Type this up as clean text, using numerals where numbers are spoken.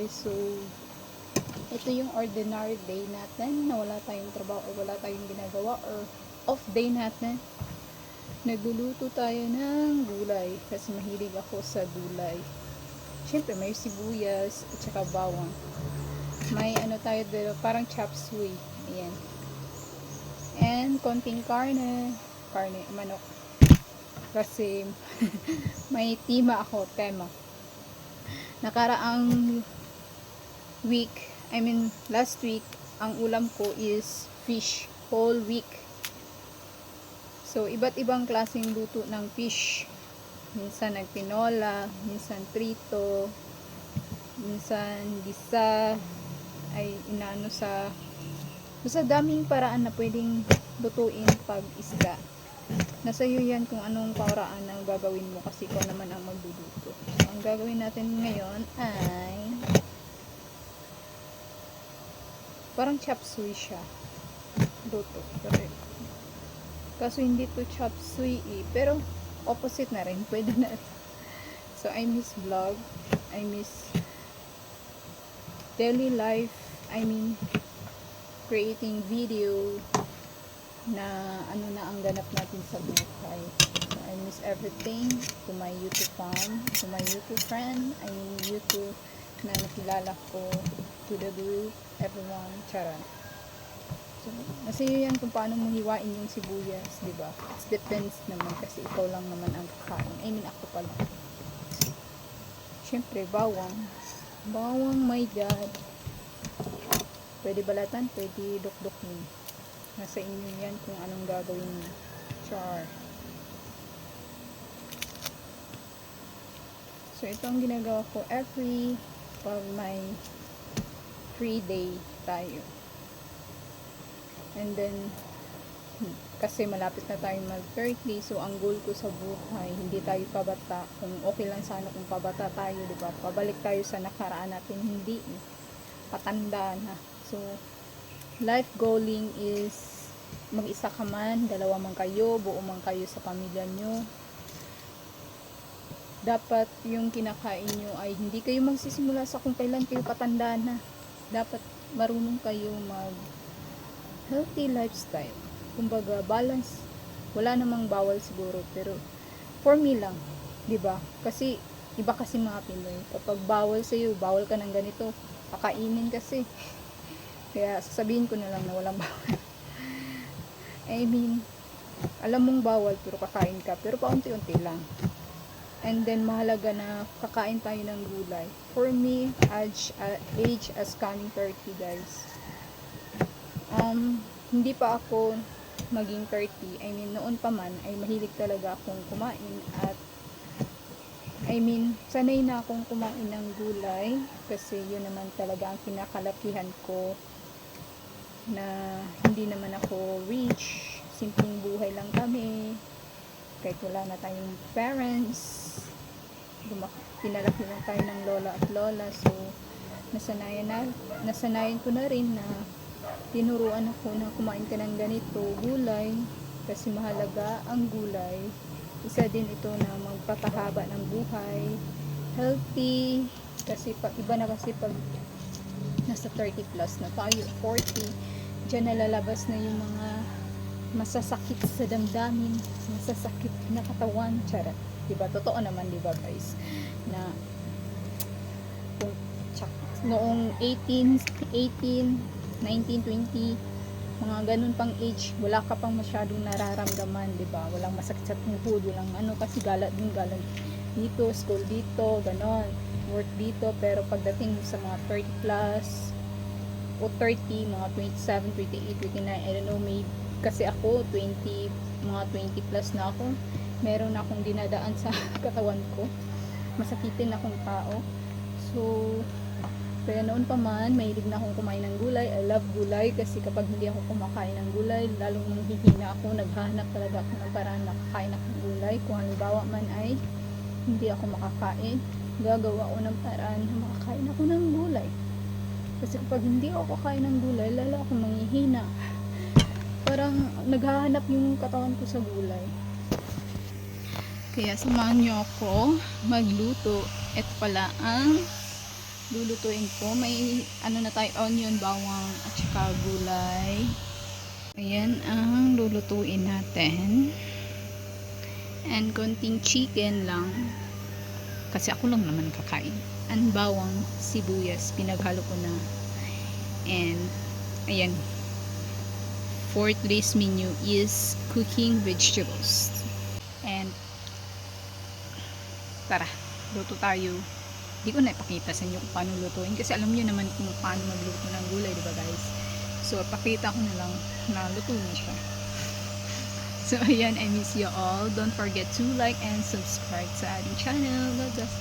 guys. So ito yung ordinary day natin na wala tayong trabaho o wala tayong ginagawa, or off day natin. Nagluluto tayo ng gulay kasi mahilig ako sa gulay. Syempre may sibuyas at saka bawang. May ano tayo dito, parang chop suey. Ayan. And konting manok. Kasi may tema. Nakaraang last week, ang ulam ko is fish, whole week. So, iba't ibang klaseng luto ng fish. Minsan nagtinola, minsan prito, minsan gisa, ay inaano sa daming paraan na pwedeng lutuin pag isda. Nasa iyo yan kung anong paraan ang gagawin mo, kasi ikaw naman ang magluluto. So, ang gagawin natin ngayon ay parang chop suey siya. Luto. Kaso hindi to chop suey pero opposite na rin. Pwede na rin. So, I miss vlog. I miss daily life. Creating video na ano na ang ganap natin sa buhay. So, I miss everything to my YouTube fam, to my YouTube friend, YouTube na nakilala ko, to the group, everyone, charan. So, kasi yan kung paano mo hiwain yung sibuyas, diba? It depends naman kasi ikaw lang naman ang kakain. Ako pala. Syempre, bawang, my God. Pwede balatan, pwede dukdukin. Nasa inyo yan kung anong gagawin niyo. Char. So, ito ang ginagawa ko every pag may free day tayo. And then, kasi malapit na tayong mag-30, so ang goal ko sa buhay, hindi tayo pabata. Kung okay lang sana kung pabata tayo, diba? Pabalik tayo sa nakaraan natin, hindi. Patanda na. So, life goaling is mag-isa ka man, dalawa man kayo, buo man kayo sa pamilya nyo. Dapat yung kinakain nyo ay hindi kayo magsisimula sa kung kailan kayo patanda na. Dapat marunong kayo mag healthy lifestyle. Kumbaga, balance. Wala namang bawal siguro, pero for me lang, 'di ba? Kasi iba kasi mga Pinoy, kapag bawal sa iyo, bawal ka ng ganito, kakainin kasi. Kaya sasabihin ko na lang na walang bawal. Alam mong bawal pero kakain ka, pero paunti-unti lang. And then mahalaga na kakain tayo ng gulay. For me, age as coming 30, guys. Hindi pa ako maging 30. Noon pa man ay mahilig talaga akong kumain at sanay na akong kumain ng gulay kasi yun naman talaga ang kinakalakihan ko, na hindi naman ako rich, simpleng buhay lang kami kahit wala na tayong parents, pinalaki lang tayo ng lola at lola. So nasanayan ko na rin na tinuruan ako na kumain ka ng ganito gulay kasi mahalaga ang gulay. Isa din ito na magpapahaba ng buhay, healthy, kasi iba na kasi pag nasa 30 plus na tayo, 40, dyan nalalabas na yung mga masasakit sa damdamin, masasakit na katawan, charot. Diba? Totoo naman, diba guys? Na kung noong 18, 19, 20, mga ganun pang age, wala ka pang masyadong nararamdaman, diba? Walang masakit sa tuhod, walang kasi galat dito, school dito, ganon, work dito. Pero pagdating sa mga 30 plus o 30, mga 27, 28, 29, I don't know, maybe kasi ako mga 20 plus na ako, meron na akong dinadaan sa katawan ko, masakitin akong tao. So kaya noon pa man, mahilig na akong kumain ng gulay. I love gulay kasi kapag hindi ako kumakain ng gulay, lalong nanghihina ako. Naghahanap talaga ako ng paraan na kakain ako ng gulay. Kung halimbawa man ay hindi ako makakain, gagawa ko ng paraan na makakain ako ng gulay. Kasi kapag hindi ako kakain ng gulay, lalo akong manghihina. Parang naghahanap yung katawan ko sa gulay. Kaya samahan nyo ako magluto. Ito pala ang lulutuin ko. May ano na tayo, onion, bawang at saka gulay. Ayan ang lulutuin natin. And konting chicken lang. Kasi ako lang naman kakain. And bawang, sibuyas, pinaghalo ko na. And ayan. For today's menu is cooking vegetables. And tara, luto tayo. Hindi ko na ipakita sa inyo kung paano lutuin kasi alam niyo naman kung paano magluto ng gulay, diba guys? So, pakita ko na lang na luto na siya. So, ayan, I miss you all. Don't forget to like and subscribe sa ating channel. God bless.